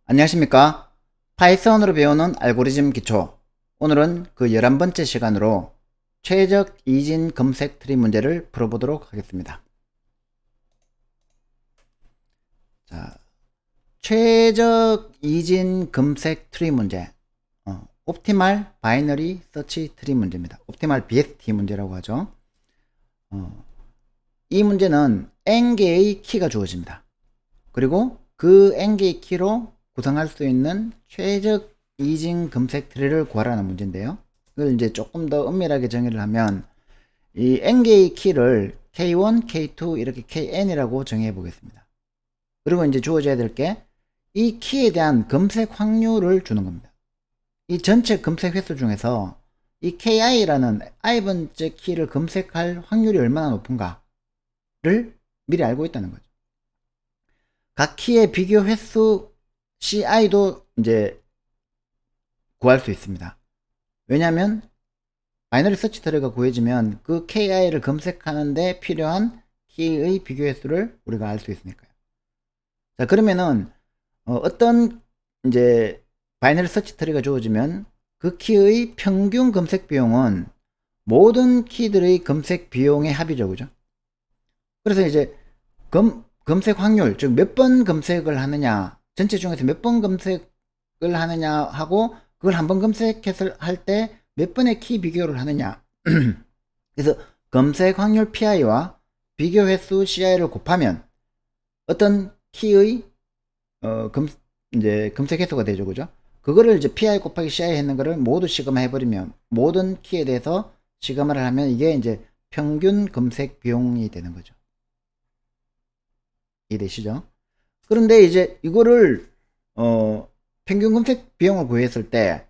안녕하십니까? 파이썬으로 배우는 알고리즘 기초. 오늘은 그 11번째 시간으로 최적 이진 검색 트리 문제를 풀어보도록 하겠습니다. 자, 최적 이진 검색 트리 문제. 옵티말 바이너리 서치 트리 문제입니다. 옵티말 BST 문제라고 하죠. 이 문제는 n개의 키가 주어집니다. 그리고 그 n개의 키로 구성할 수 있는 최적 이진 검색 트리를 구하라는 문제인데요. 이걸 이제 조금 더 엄밀하게 정의를 하면 이 n개의 키를 k1, k2 이렇게 kn이라고 정의해 보겠습니다. 그리고 이제 주어져야 될 게 이 키에 대한 검색 확률을 주는 겁니다. 이 전체 검색 횟수 중에서 이 ki라는 i번째 키를 검색할 확률이 얼마나 높은가를 미리 알고 있다는 거죠. 각 키의 비교 횟수 ci도 이제 구할 수 있습니다. 왜냐하면 바이너리 서치 트리가 구해지면 그 ki를 검색하는데 필요한 키의 비교 횟수를 우리가 알 수 있으니까요. 자, 그러면은 어떤 이제 바이너리 서치 트리가 주어지면 그 키의 평균 검색 비용은 모든 키들의 검색 비용의 합이죠, 그죠? 그래서 이제 검색 확률, 즉 몇 번 검색을 하느냐, 전체 중에서 몇 번 검색을 하느냐 하고 그걸 한 번 검색했을 할 때 몇 번의 키 비교를 하느냐. 그래서 검색 확률 PI와 비교 횟수 CI를 곱하면 어떤 키의 이제 검색 횟수가 되죠, 그죠? 그거를 이제 PI 곱하기 CI 했는 거를 모두 시그마 해버리면 모든 키에 대해서 시그마를 하면 이게 이제 평균 검색 비용이 되는 거죠. 이해되시죠? 그런데 이제 이거를 평균 검색 비용을 구했을 때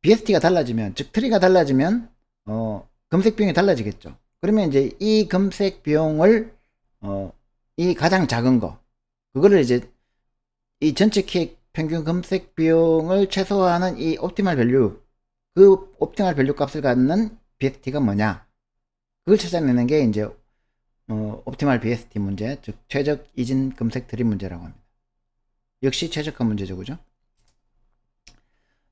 BST가 달라지면, 즉 트리가 달라지면 검색 비용이 달라지겠죠. 그러면 이제 이 검색 비용을 이 가장 작은 거, 그거를 이제 이 전체 키의 평균 검색 비용을 최소화하는 이 옵티멀 밸류, 그 옵티멀 밸류 값을 갖는 BST가 뭐냐, 그걸 찾아내는 게 이제 옵티멀 BST 문제, 즉 최적 이진 검색 트리 문제라고 합니다. 역시 최적화 문제죠, 그죠?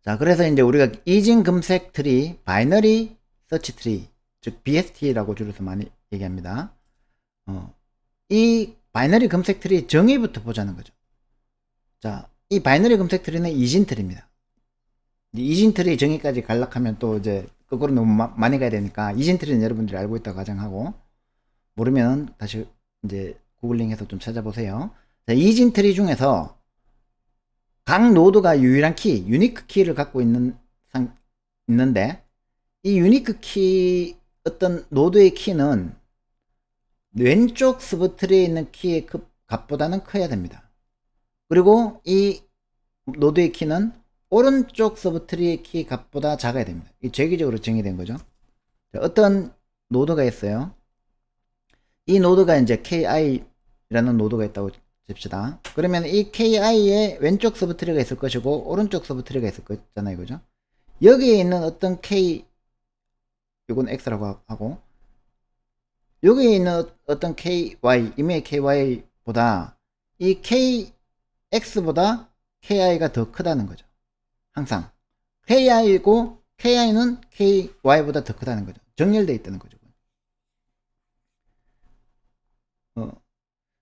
자, 그래서 이제 우리가 이진 검색 트리, 바이너리 서치 트리, 즉 BST라고 줄여서 많이 얘기합니다. 이 바이너리 검색 트리 정의부터 보자는 거죠. 자, 이 바이너리 검색 트리는 이진 트리입니다. 이진 트리 정의까지 간략하면 또 이제 거꾸로 너무 많이 가야 되니까 이진 트리는 여러분들이 알고 있다고 가정하고, 모르면 다시 이제 구글링해서 좀 찾아보세요. 자, 이진 트리 중에서 각 노드가 유일한 키, 유니크 키를 갖고 있는데 이 유니크 키, 어떤 노드의 키는 왼쪽 서브트리에 있는 키의 값보다는 커야 됩니다. 그리고 이 노드의 키는 오른쪽 서브트리의 키 값보다 작아야 됩니다. 이 정기적으로 정의된 거죠. 어떤 노드가 있어요. 이 노드가 이제 ki라는 노드가 있다고 칩시다. 그러면 이 ki의 왼쪽 서브트리가 있을 것이고 오른쪽 서브트리가 있을 거잖아요, 그죠? 여기에 있는 어떤 k, 이건 x라고 하고, 여기에 있는 어떤 ky, 이메일 ky보다 이 kx보다 ki가 더 크다는 거죠. 항상 ki고 ki는 ky보다 더 크다는 거죠. 정렬되어 있다는 거죠.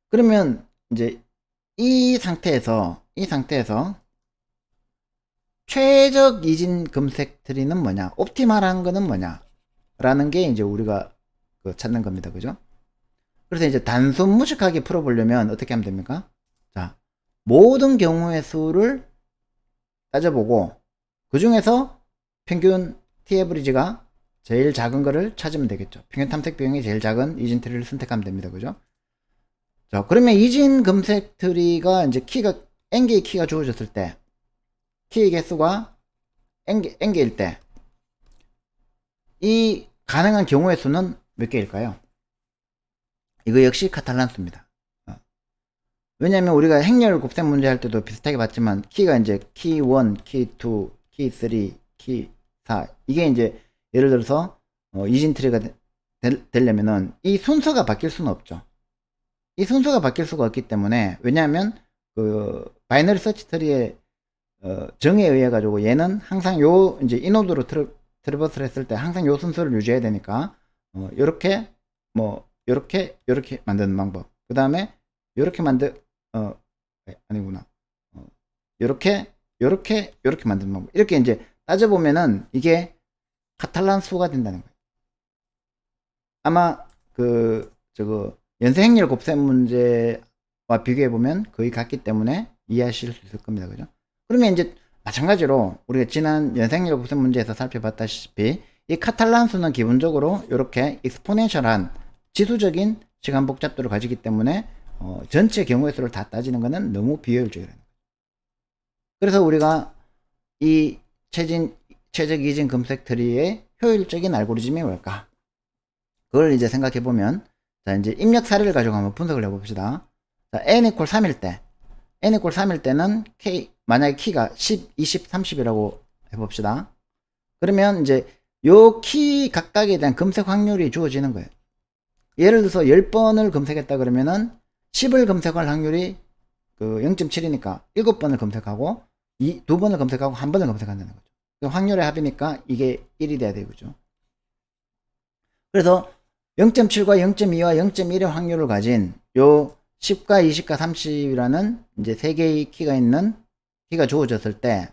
그러면 이제 이 상태에서 최적 이진 검색 트리는 뭐냐, 옵티멀한 거는 뭐냐 라는 게 이제 우리가 찾는 겁니다, 그죠? 그래서 이제 단순 무식하게 풀어보려면 어떻게 하면 됩니까? 자, 모든 경우의 수를 따져보고 그 중에서 평균 T에버리지가 제일 작은 거를 찾으면 되겠죠. 평균 탐색 비용이 제일 작은 이진 트리를 선택하면 됩니다, 그죠? 자, 그러면 이진 검색 트리가 이제 키가 n개의 키가 주어졌을 때, 키의 개수가 n개일 때 이 가능한 경우의 수는 몇 개일까요? 이거 역시 카탈란수입니다. 왜냐하면 우리가 행렬 곱셈 문제 할 때도 비슷하게 봤지만 키가 이제 키 1, 키 2, 키 3, 키 4, 이게 이제 예를 들어서 이진 트리가 되려면은 이 순서가 바뀔 수는 없죠. 이 순서가 바뀔 수가 없기 때문에, 왜냐하면 그 바이너리 서치 트리의 정에 의해 가지고 얘는 항상 요 이제 이노드로 트래버스를 했을 때 항상 요 순서를 유지해야 되니까 요렇게 뭐 요렇게 만드는 방법. 그 다음에 요렇게 아니구나. 요렇게 만드는 방법. 이렇게 이제 따져보면은 이게 카탈란 수가 된다는 거예요. 아마 저거 연쇄행렬 곱셈 문제와 비교해보면 거의 같기 때문에 이해하실 수 있을 겁니다. 그죠? 그러면 이제 마찬가지로 우리가 지난 연쇄행렬 곱셈 문제에서 살펴봤다시피 이 카탈란 수는 기본적으로 이렇게 익스포넨셜한 지수적인 시간 복잡도를 가지기 때문에 전체 경우의 수를 다 따지는 것은 너무 비효율적이라는 거예요. 그래서 우리가 이 최적 이진 검색 트리의 효율적인 알고리즘이 뭘까? 그걸 이제 생각해 보면, 자, 이제 입력 사례를 가지고 한번 분석을 해 봅시다. 자, n equal 3일 때는 만약에 키가 10, 20, 30이라고 해 봅시다. 그러면 이제 요 키 각각에 대한 검색 확률이 주어지는 거예요. 예를 들어서 10번을 검색했다 그러면은 10을 검색할 확률이 0.7이니까 7번을 검색하고 2번을 검색하고 1번을 검색한다는 거죠. 확률의 합이니까 이게 1이 돼야 되겠죠. 그래서 0.7과 0.2와 0.1의 확률을 가진 요 10과 20과 30이라는 이제 세 개의 키가 주어졌을 때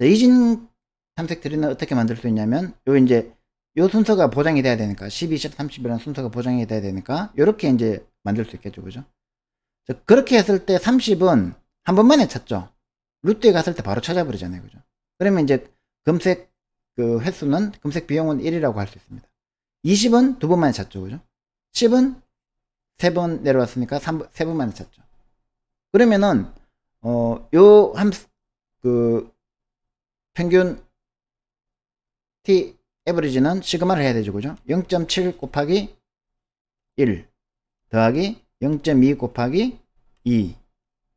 이진 탐색 트리는 어떻게 만들 수 있냐면 요 순서가 보장이 돼야 되니까 10, 20, 30이라는 순서가 보장이 돼야 되니까 이렇게 이제 만들 수 있겠죠. 그죠? 그렇게 했을 때 30은 한 번만에 찾죠. 루트에 갔을 때 바로 찾아버리잖아요. 그죠? 그러면 이제 검색 횟수는 검색 비용은 1이라고 할 수 있습니다. 20은 두 번 만에 찾죠. 그죠? 10은 세 번 내려왔으니까 세 번 만에 찾죠. 그러면은 요 평균 t 에버리지는 시그마를 해야 되죠. 그죠? 0.7 곱하기 1 더하기 0.2 곱하기 2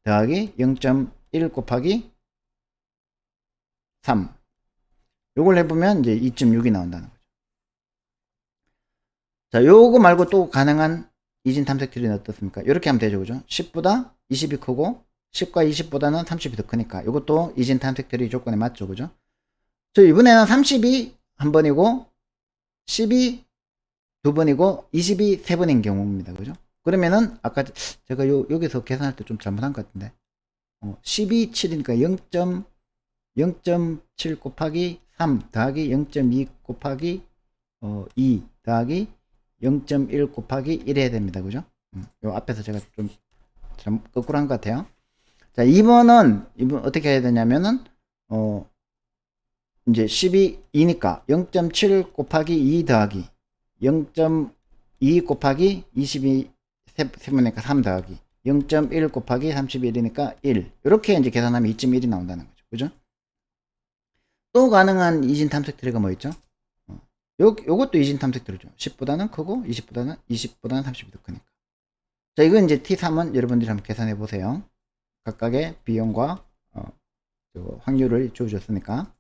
더하기 0.1 곱하기 3. 요걸 해보면 이제 2.6이 나온다는 거죠. 자, 요거 말고 또 가능한 이진 탐색 트리는 어떻습니까? 이렇게 하면 되죠. 그죠? 10보다 20이 크고 10과 20보다는 30이 더 크니까 이것도 이진 탐색 트리 조건에 맞죠. 그죠? 저 이번에는 30이 한 번이고 10이 두 번이고 20이 세 번인 경우입니다. 그죠? 그러면은 아까 제가 여기서 계산할 때 좀 잘못한 것 같은데 12, 7이니까 0.7 곱하기 3 더하기 0.2 곱하기 2 더하기 0.1 곱하기 1 해야 됩니다. 그죠? 요 앞에서 제가 좀 거꾸로 한 것 같아요. 자, 2번은 어떻게 해야 되냐면은 이제 12니까 0.7 곱하기 2 더하기 0.2 곱하기 22 세번이니까 3 더하기 0.1 곱하기 31이니까 1 이렇게 이제 계산하면 2.1이 나온다는 거죠. 그죠? 또 가능한 이진 탐색 트리가 뭐 있죠? 요것도 이진 탐색 트리죠. 10보다는 크고 20보다는 30이 더 크니까. 자, 이건 이제 T3은 여러분들이 한번 계산해 보세요. 각각의 비용과 확률을 주어줬으니까.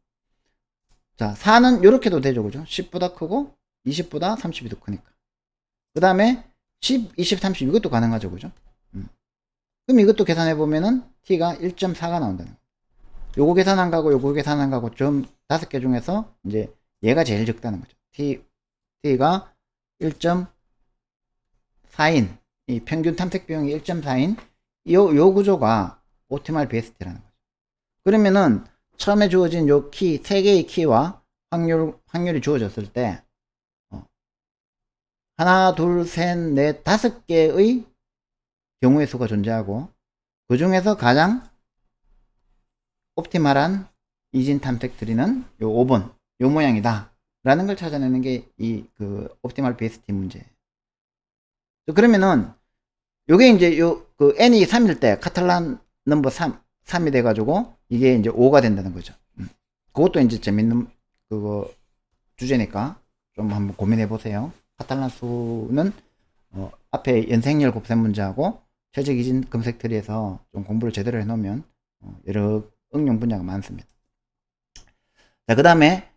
자, 4는 이렇게도 되죠. 그죠? 10보다 크고 20보다 30이 더 크니까. 그 다음에 10, 20, 30 이것도 가능하죠. 그죠? 그럼 이것도 계산해 보면은 T가 1.4가 나온다는 거예요. 요거 계산 안 가고 요거 계산 안 가고 좀 5개 중에서 이제 얘가 제일 적다는 거죠. T가 1.4인 이 평균 탐색 비용이 1.4인 요 구조가 옵티멀 베스트라는 거죠. 그러면은 처음에 주어진 요 키, 3개의 키와 확률이 주어졌을 때 하나, 둘, 셋, 넷, 5개의 경우의 수가 존재하고 그 중에서 가장 옵티멀한 이진 탐색 트리는 요 5번 요 모양이다 라는 걸 찾아내는 게 이 옵티멀 베스트 문제예요. 그러면은 요게 이제 n이 3일 때 카탈란 넘버 3이 돼 가지고 이게 이제 5가 된다는 거죠. 그것도 이제 재밌는 주제니까 좀 한번 고민해 보세요. 카탈란 수는 앞에 연생열 곱셈 문제하고 최적 이진 검색 트리에서 좀 공부를 제대로 해 놓으면 여러 응용 분야가 많습니다. 자, 그 다음에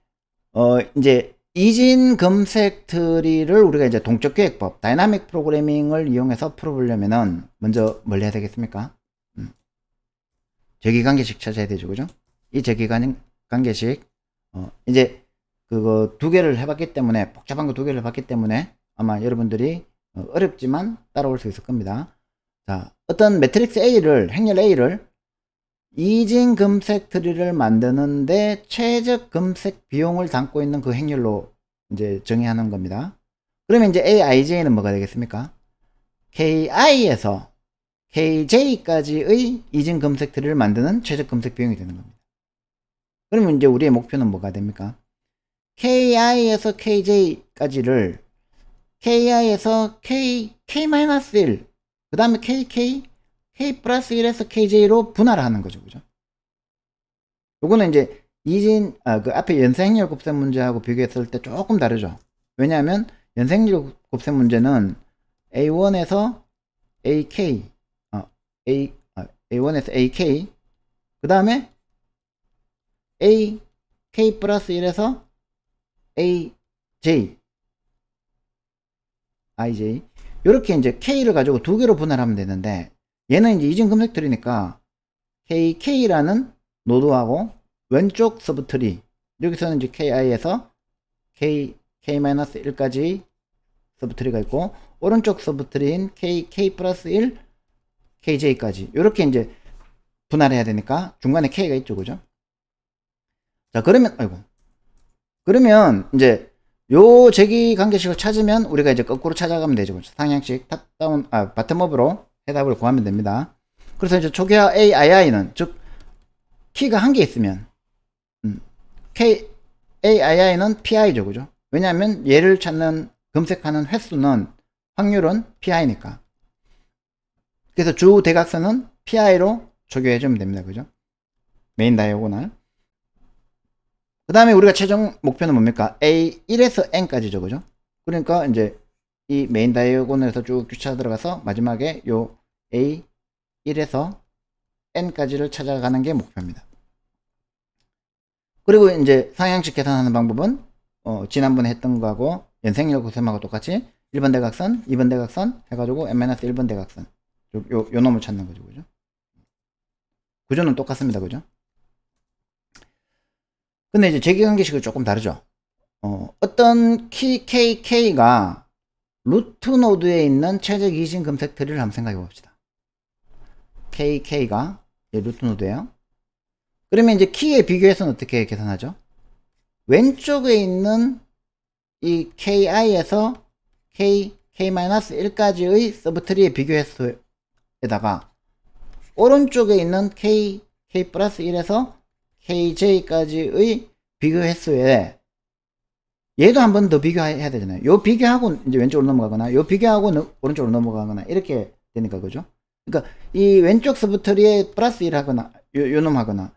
이제 이진 검색 트리를 우리가 이제 동적 계획법, 다이나믹 프로그래밍을 이용해서 풀어보려면은 먼저 뭘 해야 되겠습니까? 저기관계식 찾아야 되죠. 그죠? 이 관계식 이제 그거 두 개를 해봤기 때문에, 복잡한 거 두 개를 해봤기 때문에 아마 여러분들이 어렵지만 따라올 수 있을 겁니다. 자, 어떤 매트릭스 A를, 행렬 A를 이진 검색 트리를 만드는데 최적 검색 비용을 담고 있는 그 행렬로 이제 정의하는 겁니다. 그러면 이제 AIJ는 뭐가 되겠습니까? KI에서 KJ까지의 이진 검색 트리를 만드는 최적 검색 비용이 되는 겁니다. 그러면 이제 우리의 목표는 뭐가 됩니까? KI에서 KJ까지를 KI에서 K-1, 그 다음에 KK, K 플러스 1에서 KJ로 분할을 하는 거죠. 그죠? 요거는 이제 그 앞에 연쇄행렬 곱셈 문제하고 비교했을 때 조금 다르죠. 왜냐하면 연쇄행렬 곱셈 문제는 A1에서 AK, A1에서 AK, 그 다음에 AK 플러스 1에서 AJ, IJ. 요렇게 이제 K를 가지고 두 개로 분할하면 되는데, 얘는 이제 이진 검색트리니까 KK라는 노드하고 왼쪽 서브트리, 여기서는 이제 KI에서 K-1까지 서브트리가 있고, 오른쪽 서브트리인 K 플러스 1, KJ까지. 요렇게 이제 분할해야 되니까 중간에 K가 있죠. 그죠? 자, 그러면 이제 요 제기 관계식을 찾으면 우리가 이제 거꾸로 찾아가면 되죠. 그렇죠? 상향식 탑다운, 바텀업으로 해답을 구하면 됩니다. 그래서 이제 초기화 AII는, 즉 키가 한 개 있으면 AII는 PI죠. 그죠? 왜냐하면 얘를 찾는, 검색하는 횟수는, 확률은 PI니까. 그래서 주 대각선은 PI로 초기화해주면 됩니다. 그죠? 메인 다이아고널. 그 다음에 우리가 최종 목표는 뭡니까? A1에서 N까지죠. 그죠? 그러니까 이제 이 메인 다이아고널에서 쭉 쫓아 들어가서 마지막에 요 A1에서 N까지를 찾아가는 게 목표입니다. 그리고 이제 상향식 계산하는 방법은 지난번에 했던 거하고 연생률 곱셈하고 똑같이 1번 대각선, 2번 대각선 해가지고 n-1번 대각선 요 놈을 찾는 거죠. 그죠? 구조는 똑같습니다. 그죠? 근데 이제 제기관계식은 조금 다르죠. 어떤 키 KK가 루트 노드에 있는 최적 이진 검색 트리를 한번 생각해 봅시다. KK가 루트 노드예요. 그러면 이제 키에 비교해서는 어떻게 계산하죠? 왼쪽에 있는 이 KI에서 K-1까지의 서브트리의 비교횟수에다가 오른쪽에 있는 K 플러스 1에서 KJ까지의 비교 횟수에 얘도 한 번 더 비교해야 되잖아요. 요 비교하고 이제 왼쪽으로 넘어가거나, 요 비교하고 오른쪽으로 넘어가거나, 이렇게 되니까, 그죠? 그러니까 이 왼쪽 서브트리에 플러스 1 하거나, 요 놈 하거나,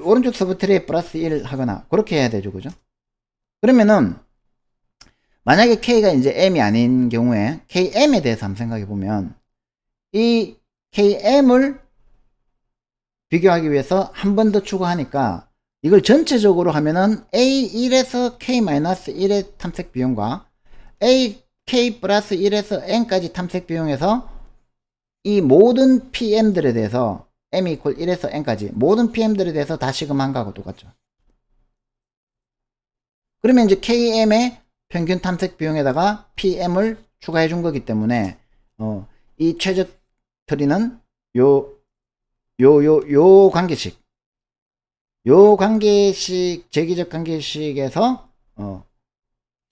오른쪽 서브트리에 플러스 1 하거나, 그렇게 해야 되죠. 그죠? 그러면은, 만약에 K가 이제 M이 아닌 경우에, KM에 대해서 한번 생각해 보면, 이 KM을 비교하기 위해서 한 번 더 추가하니까 이걸 전체적으로 하면은 A1에서 K-1의 탐색 비용과 AK 플러스 1에서 N까지 탐색 비용에서 이 모든 PM들에 대해서 M 이퀄 1에서 N까지 모든 PM들에 대해서 다 시금한 거하고 똑같죠. 그러면 이제 KM의 평균 탐색 비용에다가 PM을 추가해 준 거기 때문에 이 최적 트리는 요 관계식, 제기적 관계식에서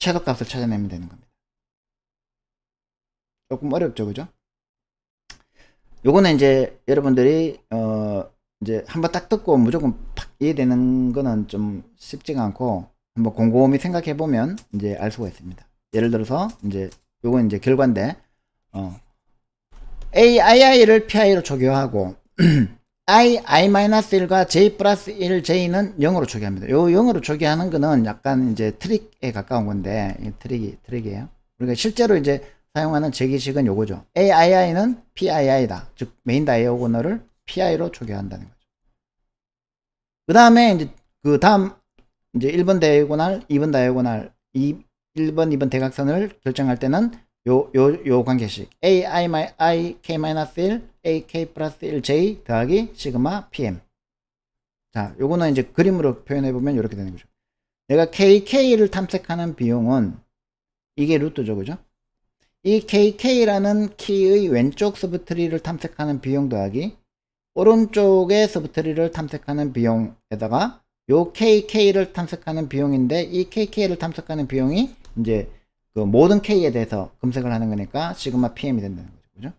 최소값을 찾아내면 되는 겁니다. 조금 어렵죠. 그죠? 요거는 이제 여러분들이 이제 한번 딱 듣고 무조건 팍 이해되는 거는 좀 쉽지가 않고, 한번 곰곰이 생각해 보면 이제 알 수가 있습니다. 예를 들어서 이제 요건 이제 결과인데, AII를 PI로 초기화하고 I-1과 J 플러스 1 J는 0으로 초기합니다. 요 0으로 초기하는 거는 약간 이제 트릭에 가까운 건데, 트릭이에요. 우리가 실제로 이제 사용하는 제기식은 요거죠. AII는 PII다. 즉, 메인 다이아고널을 PI로 초기화한다는 거죠. 그 다음에 이제, 이제 1번 다이아고널, 2번 다이아고널, 1번, 2번 대각선을 결정할 때는 요 관계식 AI K-1 AK 플러스 1 J 더하기 시그마 PM. 자, 요거는 이제 그림으로 표현해 보면 이렇게 되는 거죠. 내가 KK를 탐색하는 비용은 이게 루트죠, 그죠? 이 KK라는 키의 왼쪽 서브트리를 탐색하는 비용 더하기 오른쪽의 서브트리를 탐색하는 비용에다가 요 KK를 탐색하는 비용인데, 이 KK를 탐색하는 비용이 이제 그 모든 K에 대해서 검색을 하는 거니까 시그마 PM이 된다는 거죠, 그죠?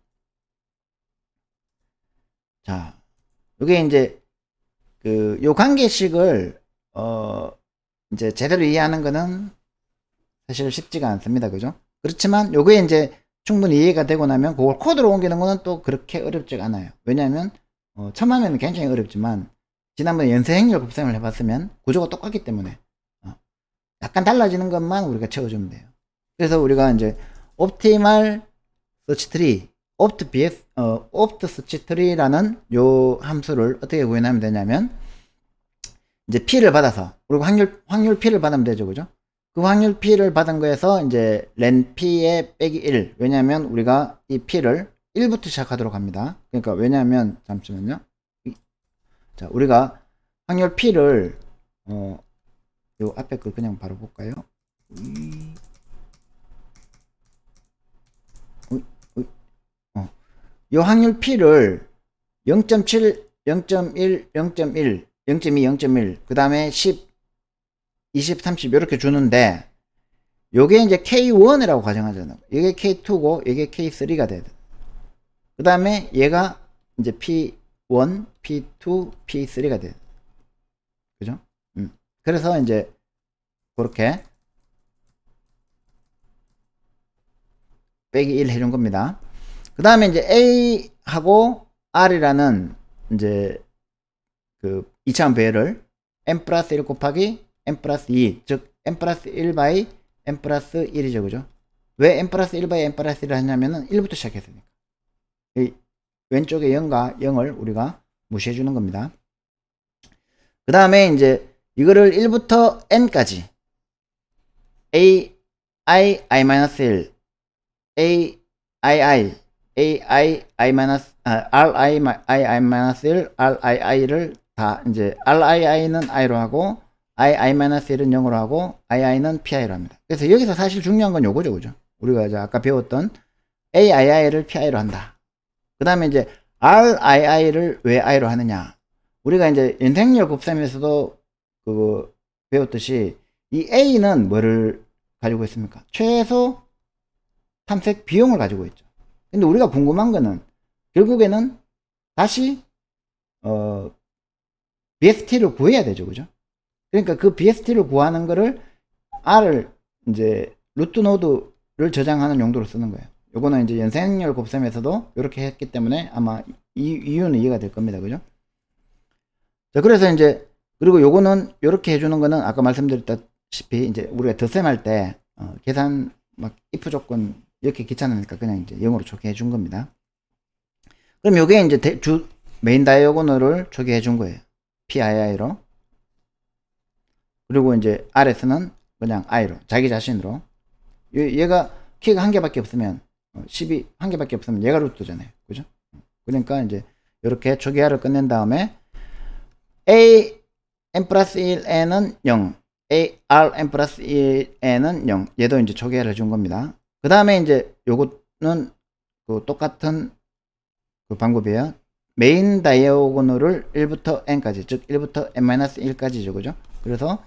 자, 요게 이제 요 관계식을 이제 제대로 이해하는 거는 사실 쉽지가 않습니다, 그죠? 그렇지만 요게 이제 충분히 이해가 되고 나면 그걸 코드로 옮기는 거는 또 그렇게 어렵지가 않아요. 왜냐하면 처음 하면 굉장히 어렵지만 지난번에 연쇄행렬 곱셈을 해봤으면 구조가 똑같기 때문에 약간 달라지는 것만 우리가 채워주면 돼요. 그래서 우리가 이제 옵티말 서치 트리, opt 서치 트리라는 요 함수를 어떻게 구현하면 되냐면, 이제 P를 받아서, 그리고 확률 P를 받으면 되죠, 그죠? 그 확률 P를 받은 거에서 이제 len P의 빼기 1. 왜냐면 우리가 이 P를 1부터 시작하도록 합니다. 그러니까 왜냐면, 잠시만요. 자, 우리가 확률 P를, 요 앞에 걸 그냥 바로 볼까요? 요 확률 P를 0.7, 0.1, 0.1, 0.2, 0.1, 그 다음에 10, 20, 30 이렇게 주는데, 요게 이제 K1이라고 가정하잖아요. 이게 K2고 이게 K3가 돼야 돼. 그 다음에 얘가 이제 P1, P2, P3가 돼요. 그죠? 그래서 이제 그렇게 빼기 1 해준 겁니다. 그 다음에 이제 A하고 R이라는 이제 그 2차원 배열을 n 플러스 1 곱하기 n 플러스 2, 즉 n 플러스 1 바이 n 플러스 1이죠, 그죠? 왜 n 플러스 1 바이 n 플러스 1을 하냐면은 1부터 시작했으니까. 이 왼쪽에 0과 0을 우리가 무시해 주는 겁니다. 그 다음에 이제 이거를 1부터 n까지 A, I, I-1, A, I, I, A, I, I-, R, I, I, I-1, R, I, I를 다 이제 R, I, I는 I로 하고 I, I-1은 0으로 하고 I, I는 PI로 합니다. 그래서 여기서 사실 중요한 건 요거죠, 그죠? 우리가 이제 아까 배웠던 A, I, I를 PI로 한다. 그 다음에 이제 R, I, I를 왜 I로 하느냐? 우리가 이제 연생률 곱셈에서도 그 배웠듯이 이 A는 뭐를 가지고 있습니까? 최소 탐색 비용을 가지고 있죠. 근데 우리가 궁금한 거는 결국에는 다시 BST를 구해야 되죠, 그죠? 그러니까 그 BST를 구하는 거를 R을 이제 루트 노드를 저장하는 용도로 쓰는 거예요. 요거는 이제 연생률 곱셈에서도 이렇게 했기 때문에 아마 이유는 이해가 될 겁니다, 그죠? 자, 그래서 이제 그리고 요거는 이렇게 해주는 거는 아까 말씀드렸다시피 이제 우리가 덧셈 할 때 계산 막 if 조건 이렇게 귀찮으니까 그냥 이제 0으로 초기해 준 겁니다. 그럼 요게 이제 메인 다이어고널을 초기해 준 거예요. PII로. 그리고 이제 RS는 그냥 I로, 자기 자신으로. 얘가 키가 한 개밖에 없으면 12 한 개밖에 없으면 얘가 루트잖아요, 그죠? 그러니까 이제 이렇게 초기화를 끝낸 다음에 A n 플러스 1n은 0, A R n 플러스 1n은 0. 얘도 이제 초기화를 해준 겁니다. 그 다음에 이제 요거는 그 똑같은 그 방법이에요. 메인 다이어고널을 1부터 n까지, 즉 1부터 n-1까지죠, 그죠? 그래서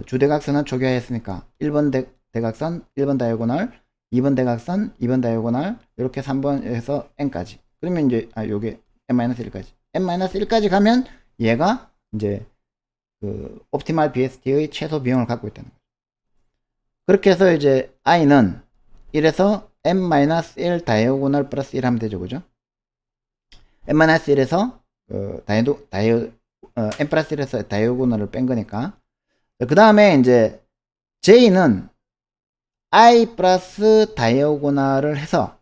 주대각선은 초기화했으니까 1번 대각선, 1번 다이어고널, 2번 대각선, 2번 다이어고널, 이렇게 3번에서 n까지. 그러면 이제 요게 n-1까지. n-1까지 가면 얘가 이제 그 옵티말 BST의 최소 비용을 갖고 있다는 거죠. 그렇게 해서 이제 i는 1에서 n-1 다이어고널 플러스 1 하면 되죠, 그죠? n-1에서 n 플러스 1에서 다이어고널을 뺀 거니까. 그 다음에 이제 j는 i 플러스 다이어고널을 해서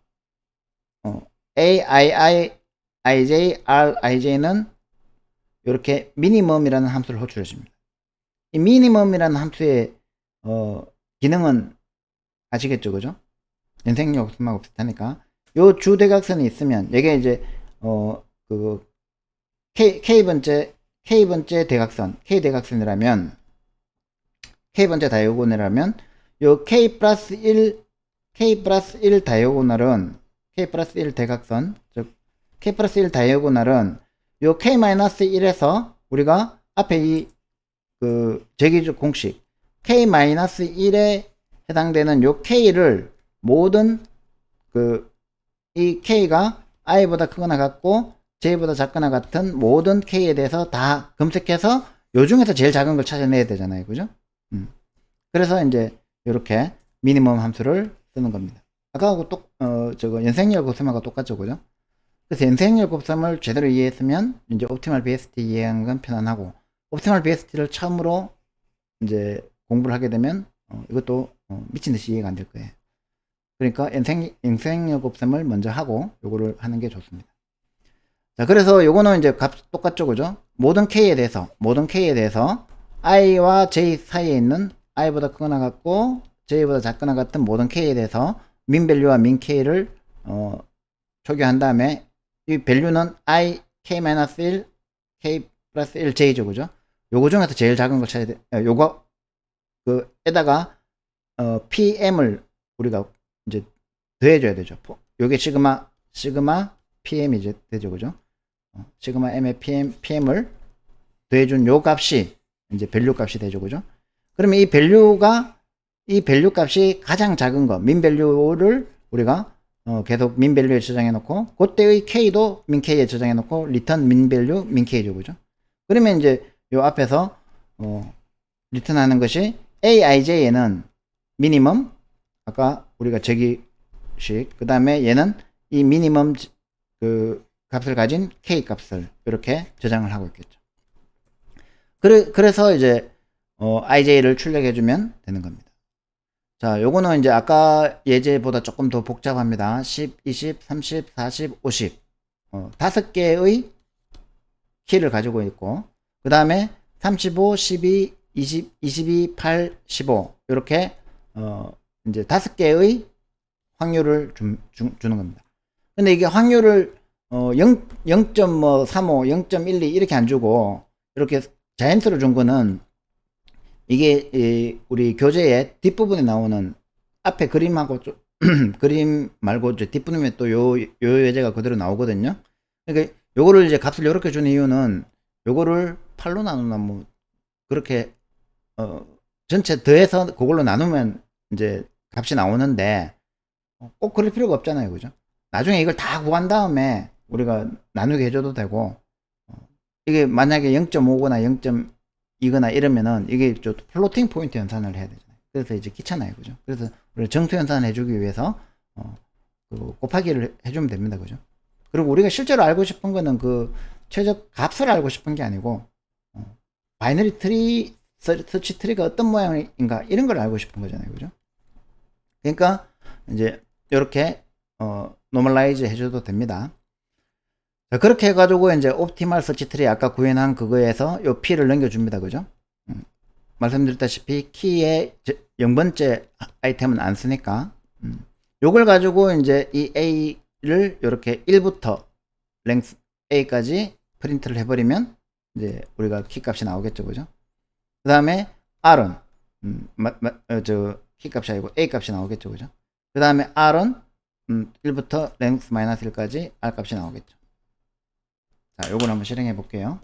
a, i, ij, r, ij는 이렇게 미니멈이라는 함수를 호출해 줍니다. 이 미니멈이라는 함수의 기능은 아시겠죠, 그죠? 연생률 곱셈하고 비슷하니까 요 주대각선이 있으면 이게 이제 K번째 k번째 대각선, k대각선이라면, k번째 다이아고널이라면, 요 k 플러스 1 다이아고널은, k 플러스 1 대각선, 즉, k 플러스 1 다이아고널은 요 k 마이너스 1에서 우리가 앞에 이, 제기적 공식, k 마이너스 1에 해당되는 요 k를 모든, 이 k가 i보다 크거나 같고, j보다 작거나 같은 모든 k에 대해서 다 검색해서 요 중에서 제일 작은 걸 찾아내야 되잖아요. 그죠? 그래서 이제 이렇게 미니멈 함수를 쓰는 겁니다. 아까하고 저거 연생열 곱셈하고 똑같죠. 그죠? 그래서 연생열 곱셈을 제대로 이해했으면 이제 옵티멀 BST 이해하는 건 편안하고, 옵티멀 BST를 처음으로 이제 공부를 하게 되면 이것도 미친 듯이 이해가 안 될 거예요. 그러니까 연생열 곱셈을 먼저 하고 요거를 하는 게 좋습니다. 자, 그래서 요거는 이제 값 똑같죠. 그죠? 모든 k에 대해서 i와 j 사이에 있는 i보다 크거나 같고 j보다 작거나 같은 모든 k에 대해서 min 밸류와 min k를 초기화한 다음에 이 밸류는 i k-1 k 플러스 1 j죠. 그죠? 요거 중에서 제일 작은 걸 찾아야 돼. 요거 에다가 pm을 우리가 이제 더해줘야 되죠. 요게 시그마 pm이 이제 되죠. 그죠? 시그마 m의 pm을 더해준 요 값이 이제 밸류 값이 되죠. 그죠? 그러면 이 밸류 값이 가장 작은 거, 민 밸류를 우리가 계속 민 밸류에 저장해 놓고, 그때의 k도 민 k에 저장해 놓고, 리턴 민 밸류 민 k죠. 그죠? 그러면 이제 요 앞에서 리턴하는 것이 aij에는 미니멈, 아까 우리가 제기식, 그 다음에 얘는 이 미니멈 값을 가진 k 값을 이렇게 저장을 하고 있겠죠. 그래서 이제 ij를 출력해주면 되는 겁니다. 자, 요거는 이제 아까 예제보다 조금 더 복잡합니다. 10, 20, 30, 40, 50 다섯 개의 키를 가지고 있고, 그 다음에 35, 12, 20, 22, 8, 15 이렇게 이제 다섯 개의 확률을 주는 겁니다. 근데 이게 확률을 0.35, 0.12 이렇게 안 주고 이렇게 자연수로 준 거는, 이게 우리 교재의 뒷부분에 나오는 앞에 그림하고 그림 말고 뒷부분에 또 요 예제가 그대로 나오거든요. 그러니까 요거를 이제 값을 이렇게 준 이유는 요거를 8로 나누나 뭐 그렇게 전체 더해서 그걸로 나누면 이제 값이 나오는데 꼭 그럴 필요가 없잖아요. 그죠? 나중에 이걸 다 구한 다음에 우리가 나누게 해줘도 되고, 이게 만약에 0.5거나 0.2거나 이러면은 이게 저 플로팅 포인트 연산을 해야 되잖아요. 그래서 이제 귀찮아요. 그죠? 그래서 우리가 정수 연산을 해주기 위해서 곱하기를 해주면 됩니다. 그죠? 그리고 우리가 실제로 알고 싶은 거는 그 최적 값을 알고 싶은 게 아니고 바이너리 트리, 서치 트리가 어떤 모양인가 이런 걸 알고 싶은 거잖아요. 그죠? 그러니까 이제 이렇게 노멀라이즈 해줘도 됩니다. 자, 그렇게 해가지고 이제 옵티멀 서치 트리 아까 구현한 그거에서 요 P를 넘겨줍니다. 그죠? 말씀드렸다시피 키의 0번째 아이템은 안 쓰니까 요걸 가지고 이제 이 A를 이렇게 1부터 랭스 A까지 프린트를 해버리면 이제 우리가 키 값이 나오겠죠. 그죠? 그 다음에 R은 키 값이 아니고 A 값이 나오겠죠. 그죠? 그 다음에 R은 1부터 랭스 마이너스 1까지 R 값이 나오겠죠. 자, 요걸 한번 실행해 볼게요.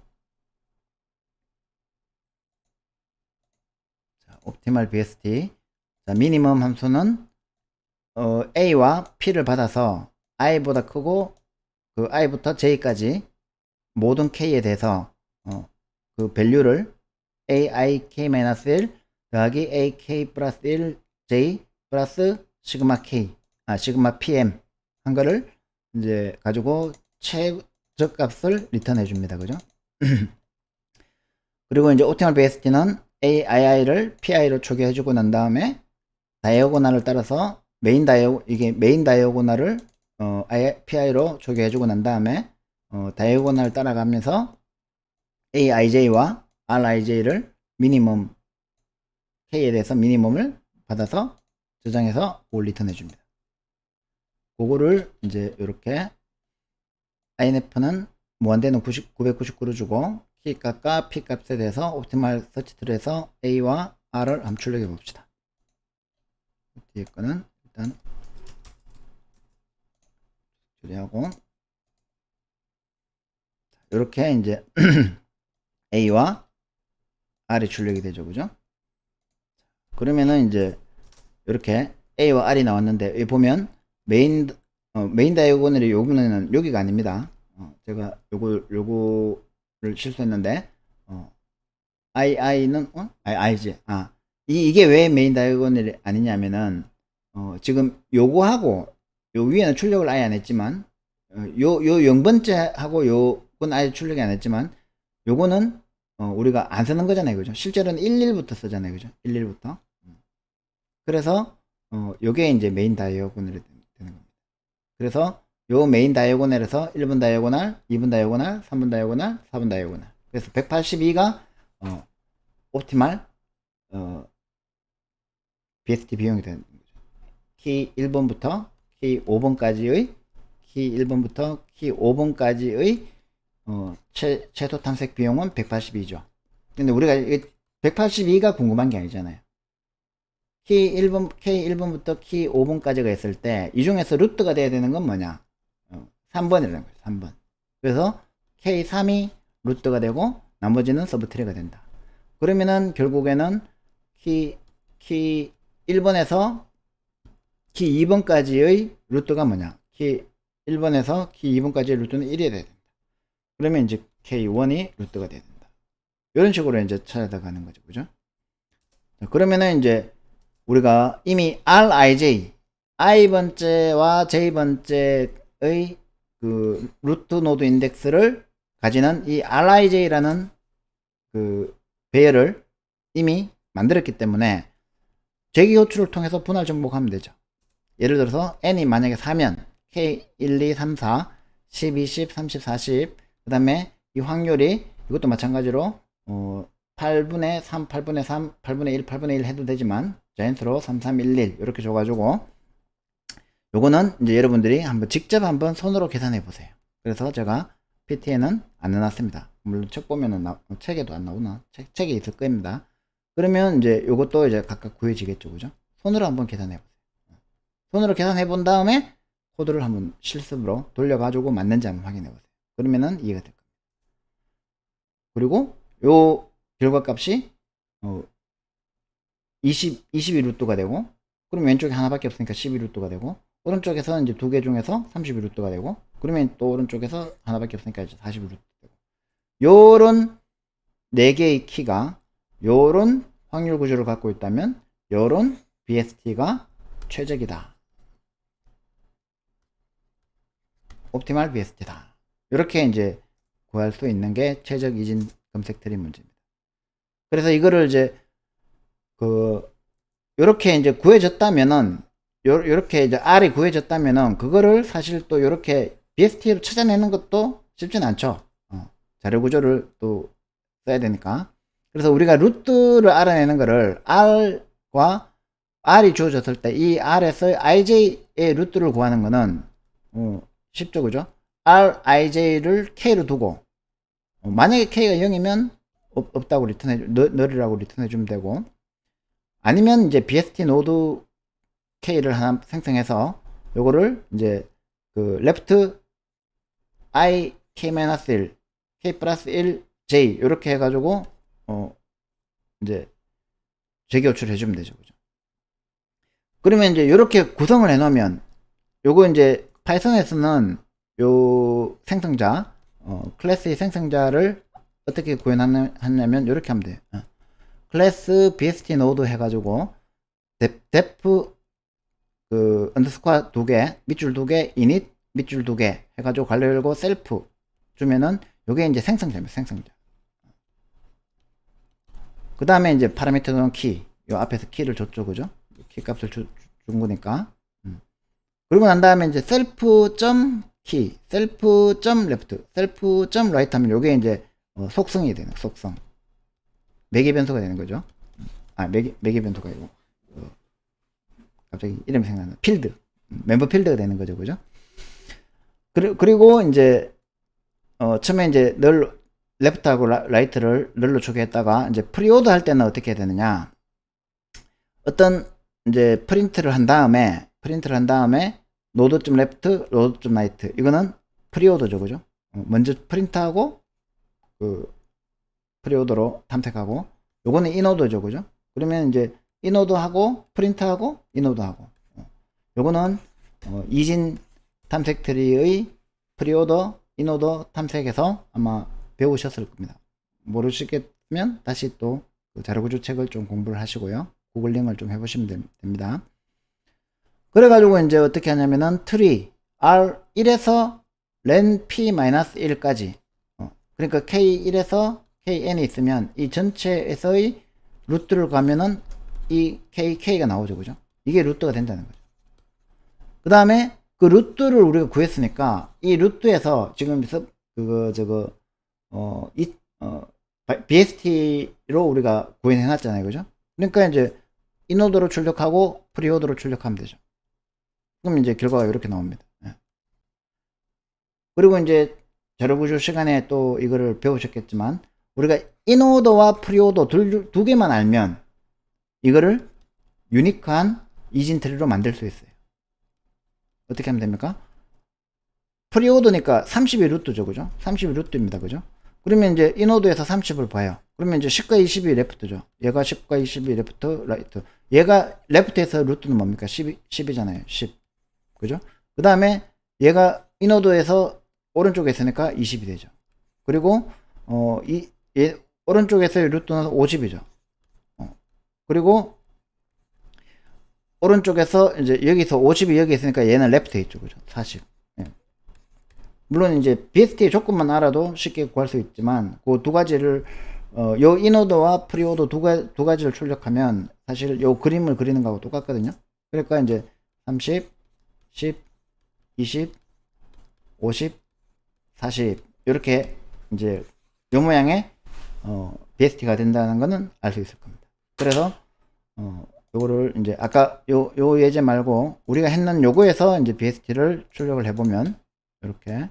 자, 옵티멀 BST. 자, 미니멈 함수는 A와 P를 받아서 i보다 크고 그 i부터 j까지 모든 k에 대해서 그 밸류를 aik-1 더하기 ak 플러스 1 j 플러스 시그마 k 시그마 pm 한 거를 이제 가지고 최저값을 리턴해 줍니다. 그죠? 그리고 이제 옵티멀 BST는 aii를 pi로 초기화해 주고 난 다음에 다이어고널을 따라서 메인 다이어고널을 pi로 초기화해 주고 난 다음에 다이어고널을 따라가면서 aij와 rij를 미니멈 k에 대해서 미니멈을 받아서 저장해서 그걸 리턴해 줍니다. 그거를 이제 이렇게 inf는 무한대는 999로 주고 키 값과 p 값에 대해서 옵티멀 서치 트리에서 a와 r을 한번 출력해 봅시다. 뒤에 거는 일단 처리하고, 이렇게 이제 a와 r이 출력이 되죠, 그죠? 그러면은 이제 이렇게 a와 r이 나왔는데, 여기 보면 메인 다이아고널이 요거는 여기가 아닙니다. 제가 요거를 실수했는데, i는 i지. 이게 왜 메인 다이아고널이 아니냐면은, 지금 요거하고 요 위에는 출력을 아예 안 했지만, 요 0번째하고 요건 아예 출력이 안 했지만, 요거는 우리가 안 쓰는 거잖아요, 그죠? 실제로는 11부터 쓰잖아요, 그죠? 11부터. 그래서 요게 이제 메인 다이아고널이 되는 겁니다. 그래서 요 메인 다이아고널에서 1번 다이아고널, 2번 다이아고널, 3번 다이아고널, 4번 다이아고널. 그래서 182가 옵티멀 BST 비용이 되는 거죠. 키 1번부터 키 5번까지의 키 1번부터 키 5번까지의 최소 탐색 비용은 182죠. 근데 우리가 182가 궁금한 게 아니잖아요. K1번부터 키 5번까지가 있을 때, 이 중에서 루트가 돼야 되는 건 뭐냐? 3번이라는 거예요, 3번. 그래서 K3이 루트가 되고, 나머지는 서브트리가 된다. 그러면은, 결국에는 키 1번에서 키 2번까지의 루트가 뭐냐? 키 1번에서 키 2번까지의 루트는 1이 돼야 된다. 그러면 이제 K1이 루트가 돼야 된다. 이런 식으로 이제 찾아가는 거죠, 그죠? 그러면은 이제, 우리가 이미 rij, i번째와 j번째의 그 루트 노드 인덱스를 가지는 이 rij라는 그 배열을 이미 만들었기 때문에 제기 호출을 통해서 분할 정복하면 되죠. 예를 들어서 n이 만약에 4면 k 1, 2, 3, 4, 10, 20, 30, 40, 그 다음에 이 확률이 이것도 마찬가지로 8분의 3, 8분의 3, 8분의 1, 8분의 1 해도 되지만 자연수로 3, 3, 1, 1 이렇게 줘가지고, 요거는 이제 여러분들이 한번 직접 한번 손으로 계산해 보세요. 그래서 제가 PT에는 안 넣어놨습니다. 물론 책 보면은 책에도 안 나오나? 책에 있을 겁니다. 그러면 이제 요것도 이제 각각 구해지겠죠, 그죠? 손으로 한번 계산해 보세요. 손으로 계산해 본 다음에 코드를 한번 실습으로 돌려가지고 맞는지 한번 확인해 보세요. 그러면은 이해가 될 겁니다. 그리고 요 결과값이 22루트가 되고, 그럼 왼쪽에 하나밖에 없으니까 12루트가 되고, 오른쪽에서 이제 두 개 중에서 32루트가 되고, 그러면 또 오른쪽에서 하나밖에 없으니까 이제 42루트 되고, 요런 4개의 키가 요런 확률 구조를 갖고 있다면 요런 BST가 최적이다, 옵티멀 BST다, 이렇게 이제 구할 수 있는 게 최적 이진 검색 트리 문제입니다. 그래서 이거를 이제 요렇게 이제 구해졌다면은, 요렇게 이제 R이 구해졌다면은, 그거를 사실 또 요렇게 BST로 찾아내는 것도 쉽진 않죠. 자료 구조를 또 써야 되니까. 그래서 우리가 루트를 알아내는 거를 R과 R이 주어졌을 때 이 R에서 IJ의 루트를 구하는 거는 쉽죠, 그죠? RIJ를 K로 두고, 만약에 K가 0이면 없다고 너리라고 리턴해 주면 되고, 아니면 이제 BST 노드 K를 하나 생성해서 요거를 이제 그 left I K-1 K 플러스 1 J 이렇게 해가지고 이제 제기 호출을 해주면 되죠, 그죠? 그러면 이제 이렇게 구성을 해놓으면, 요거 이제 파이썬에서는 요 생성자 클래스의 생성자를 어떻게 구현하냐면 이렇게 하면 돼요. 클래스 BST 노드 해가지고 def 그 언더스코어 2개, 밑줄 2개, init 밑줄 2개 해가지고 괄호 열고 셀프 주면은 요게 이제 생성자입니다. 생성자. 그 다음에 이제 파라미터는 키, 요 앞에서 키를 줬죠, 그죠? 키 값을 준 거니까. 그리고 난 다음에 이제 셀프 점 키, 셀프 점 레프트, 셀프 점 라이트 하면 요게 이제 속성이 되는, 속성. 매개 변수가 되는 거죠. 매개 변수가 아니고 갑자기 이름이 생각나. 필드, 멤버 필드가 되는 거죠, 그죠? 그리고 이제 처음에 이제 널 레프트하고 라이트를 널로 초기했다가 이제 프리오더 할 때는 어떻게 해야 되느냐. 어떤 이제 프린트를 한 다음에 노드.점 레프트, 노드.점 라이트. 이거는 프리오더죠, 그죠? 먼저 프린트하고 그 프리오더로 탐색하고, 요거는 인오더죠, 그죠? 그러면 이제 인오더하고 프린트하고 인오더하고, 요거는 이진 탐색 트리의 프리오더, 인오더 탐색에서 아마 배우셨을 겁니다. 모르시겠으면 다시 또 그 자료구조 책을 좀 공부를 하시고요. 구글링을 좀 해보시면 됩니다. 그래가지고 이제 어떻게 하냐면은 트리 R1에서 len p-1까지, 그러니까 K1에서 KN이 있으면 이 전체에서의 루트를 가면은 이 KK가 나오죠, 그죠? 이게 루트가 된다는 거죠. 그 다음에 그 루트를 우리가 구했으니까 이 루트에서 지금 BST로 우리가 구현해 놨잖아요, 그죠? 그러니까 이제 인오더로 출력하고 프리오더로 출력하면 되죠. 그럼 이제 결과가 이렇게 나옵니다. 그리고 이제 자료구조 시간에 또 이거를 배우셨겠지만, 우리가 인오더와 프리오더 두 개만 알면 이거를 유니크한 이진 트리로 만들 수 있어요. 어떻게 하면 됩니까? 프리오더니까 30이 루트죠, 그죠? 30이 루트입니다, 그죠? 그러면 이제 인오더에서 30을 봐요. 그러면 이제 10과 20이 레프트죠. 얘가 10과 20이 레프트, 라이트. 얘가 레프트에서 루트는 뭡니까? 10이잖아요. 10. 그죠? 그 다음에 얘가 인오더에서 오른쪽에 있으니까 20이 되죠. 그리고 오른쪽에서의 루트는 50이죠. 그리고 오른쪽에서 이제 여기서 50이 여기 있으니까 얘는 레프트에 있죠, 그죠? 40. 예. 물론 이제 BST 조건만 알아도 쉽게 구할 수 있지만 그 두 가지를 요 인오더와 프리오더 두 가지를 출력하면 사실 요 그림을 그리는 거하고 똑같거든요. 그러니까 이제 30, 10, 20, 50, 40 이렇게 이제 요 모양의 BST가 된다는 거는 알 수 있을 겁니다. 그래서 요거를 이제 아까 요 예제 말고 우리가 했는 요거에서 이제 BST를 출력을 해보면 이렇게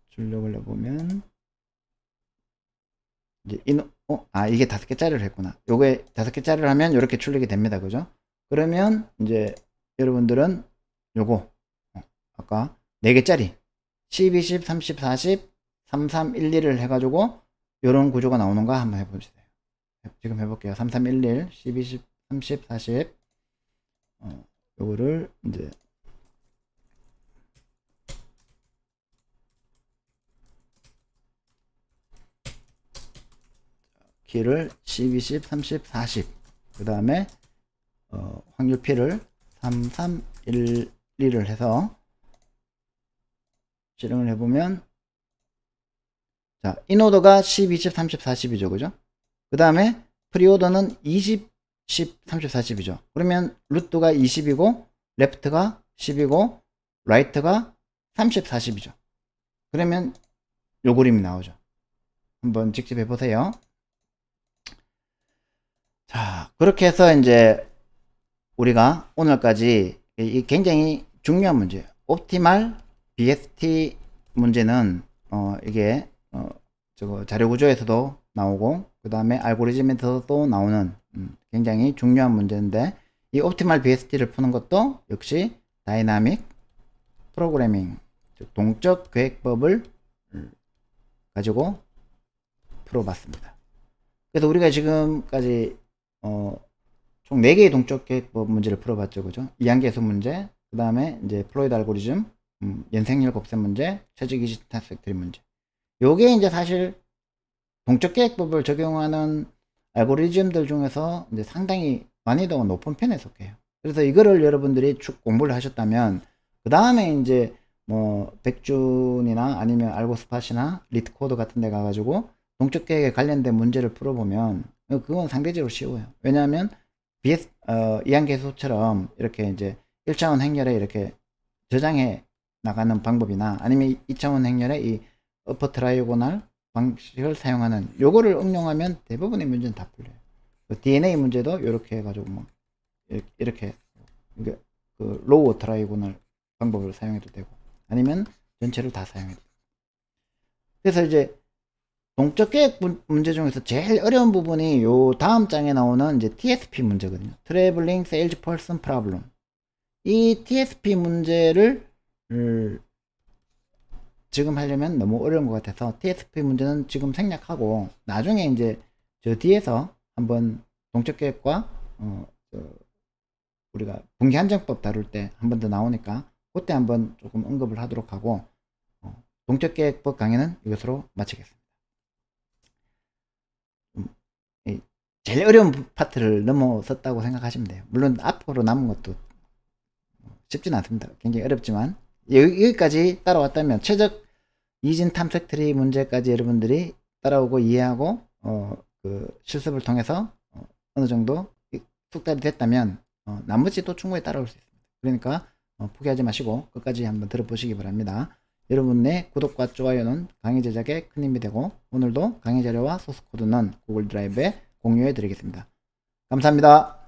출력을 해보면 이제 이게 5개짜리를 했구나. 요게 5개짜리를 하면 이렇게 출력이 됩니다, 그죠? 그러면 이제 여러분들은 요거 아까 4개짜리 10, 20, 30, 40, 33, 11을 해가지고 요런 구조가 나오는가 한번 해보세요. 지금 해볼게요. 3311, 10, 20, 30, 40 요거를 이제 키를 10, 20, 30, 40 그 다음에 확률 P를 3, 3, 1, 1을 해서 실행을 해보면 자, 인오더가 10, 20, 30, 40이죠, 그죠? 그 다음에 프리오더는 20, 10, 30, 40이죠. 그러면 루트가 20이고 레프트가 10이고 라이트가 30, 40이죠. 그러면 요 그림이 나오죠. 한번 직접 해보세요. 자, 그렇게 해서 이제 우리가 오늘까지 이 굉장히 중요한 문제, 옵티말 BST 문제는 이게 저거 자료 구조에서도 나오고 그 다음에 알고리즘에서도 나오는 굉장히 중요한 문제인데, 이 옵티말 BST를 푸는 것도 역시 다이나믹 프로그래밍, 즉 동적 계획법을 가지고 풀어봤습니다. 그래서 우리가 지금까지 총 4개의 동적 계획법 문제를 풀어봤죠, 그죠? 이항계수 문제, 그 다음에 이제 플로이드 알고리즘, 연생률 곱셈 문제, 최적 이진 탐색 트리 문제. 요게 이제 사실 동적 계획법을 적용하는 알고리즘들 중에서 이제 상당히 난이도가 높은 편에 속해요. 그래서 이거를 여러분들이 쭉 공부를 하셨다면 그 다음에 이제 뭐 백준이나 아니면 알고스팟이나 리트코드 같은 데 가가지고 동적 계획에 관련된 문제를 풀어보면 그건 상대적으로 쉬워요. 왜냐하면 이항계수처럼 이렇게 이제 1차원 행렬에 이렇게 저장해 나가는 방법이나 아니면 2차원 행렬에 이 어퍼 트라이고널 방식을 사용하는 요거를 응용하면 대부분의 문제는 다 풀려요. DNA 문제도 이렇게 해가지고 뭐 이렇게 그 로우 트라이고널 방법을 사용해도 되고 아니면 전체를 다 사용해도 되고. 그래서 이제 동적 계획 문제 중에서 제일 어려운 부분이 요 다음 장에 나오는 이제 TSP 문제거든요. Traveling Salesperson Problem. 이 TSP 문제를 지금 하려면 너무 어려운 것 같아서 TSP 문제는 지금 생략하고 나중에 이제 저 뒤에서 한번 동적 계획과 우리가 분기 한정법 다룰 때 한 번 더 나오니까 그때 한번 조금 언급을 하도록 하고 동적 계획법 강의는 이것으로 마치겠습니다. 제일 어려운 파트를 넘어섰다고 생각하시면 돼요. 물론 앞으로 남은 것도 쉽진 않습니다. 굉장히 어렵지만 여기까지 따라왔다면 최적 이진 탐색 트리 문제까지 여러분들이 따라오고 이해하고 그 실습을 통해서 어느 정도 숙달이 됐다면 나머지도 충분히 따라올 수 있습니다. 그러니까 포기하지 마시고 끝까지 한번 들어보시기 바랍니다. 여러분의 구독과 좋아요는 강의 제작에 큰 힘이 되고 오늘도 강의 자료와 소스 코드는 구글 드라이브에 공유해 드리겠습니다. 감사합니다.